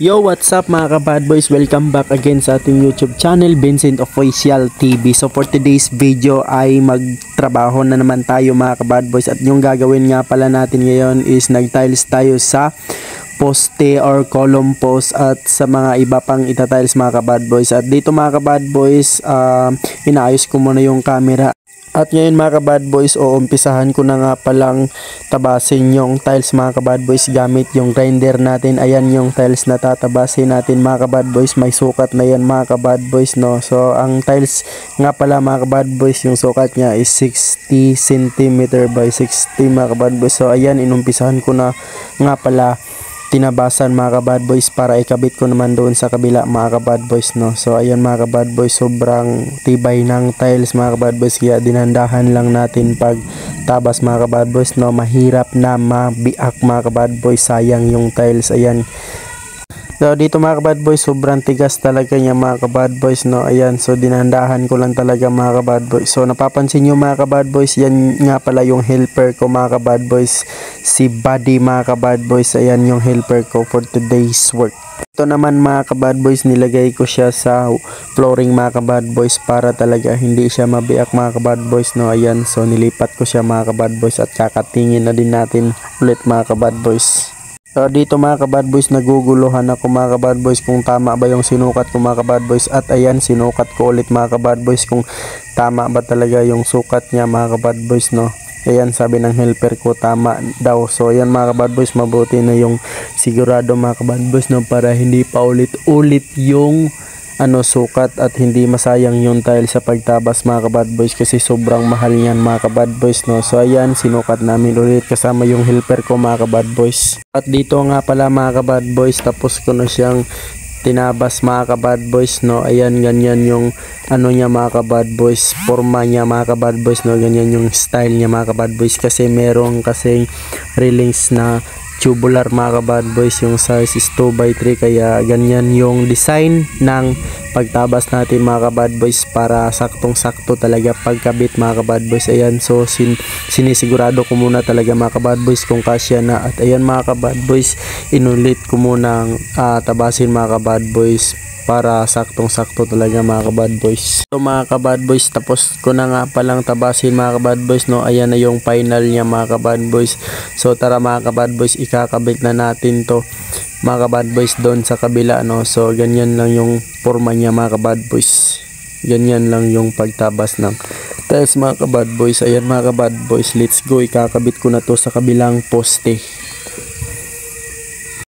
Yo, what's up mga ka-bad boys? Welcome back again sa ating YouTube channel, Vincent Official TV. So for today's video ay magtrabaho na naman tayo mga ka-bad boys. At yung gagawin nga pala natin ngayon is nag-tiles tayo sa poste or column post at sa mga iba pang itatiles mga ka-bad boys. At dito mga ka-bad boys, inaayos ko muna yung camera. At ngayon mga ka-bad boys, umpisahan ko na nga palang tabasin yung tiles mga ka-bad boys gamit yung grinder natin. Ayan yung tiles na tatabasin natin mga ka-bad boys. May sukat na yan mga ka-bad boys, no. So ang tiles nga pala mga ka-bad boys, yung sukat niya is 60 cm by 60 mga ka-bad boys. So ayan, inumpisahan ko na nga pala tinabasan mga ka-bad boys para ikabit ko naman doon sa kabila mga ka-bad boys, no. So ayan mga ka-bad boys, sobrang tibay ng tiles mga ka-bad boys, kaya dinandahan lang natin pag tabas mga ka-bad boys, no. Mahirap na mabiak mga ka-bad boys, sayang yung tiles. Ayan. So dito mga ka-bad boys, sobrang tigas talaga niya mga ka-bad boys, no. Ayan, so dinandahan ko lang talaga mga ka-bad boys. So napapansin nyo mga ka-bad boys, yan nga pala yung helper ko mga ka-bad boys, si Buddy mga ka-bad boys. Ayan yung helper ko for today's work. Ito naman mga ka-bad boys, nilagay ko siya sa flooring mga ka-bad boys para talaga hindi siya mabiak mga ka-bad boys, no. Ayan, so nilipat ko siya mga ka-bad boys at kakatingin na din natin ulit mga ka-bad boys. So dito mga ka-bad boys, naguguluhan ako mga ka-bad boys kung tama ba yung sinukat ko mga ka-bad boys. At ayan, sinukat ko ulit mga ka-bad boys kung tama ba talaga yung sukat niya mga ka-bad boys, no. Ayan, sabi ng helper ko tama daw. So ayan mga ka-bad boys, mabuti na yung sigurado mga ka-bad boys, no, para hindi pa ulit-ulit yung sukat at hindi masayang yung tile sa pagtabas mga ka-bad boys, kasi sobrang mahal niyan mga ka-bad boys, no. So ayan, sinukat namin ulit kasama yung helper ko mga ka-bad boys. At dito nga pala mga ka-bad boys, tapos ko na siyang tinabas mga ka-bad boys, no. Ayan, ganyan yung niya mga ka-bad boys, forma niya mga ka-bad boys, no. Ganyan yung style niya mga ka-bad boys, kasi meron kasing railings na tubular mga ka-bad boys, yung size is 2x3, kaya ganyan yung design ng pagtabas natin mga ka-bad boys para saktong sakto talaga pagkabit mga ka-bad boys. Ayan, so sinisigurado ko muna talaga mga ka-bad boys kung kasya na. At ayan mga ka-bad boys, inulit ko muna tabasin mga ka-bad boys para saktong sakto talaga mga ka-bad boys. So mga ka-bad boys, tapos ko na nga palang tabasin mga ka-bad boys, no. Ayan na yung final niya mga ka-bad boys. So tara mga ka-bad boys, ikakabit na natin to mga ka-bad boys doon sa kabila, no. So ganyan lang yung forma niya mga ka-bad boys. Ganyan lang yung pagtabas ng tiles mga ka-bad boys. Ayan mga ka-bad boys, let's go, ikakabit ko na to sa kabilang poste.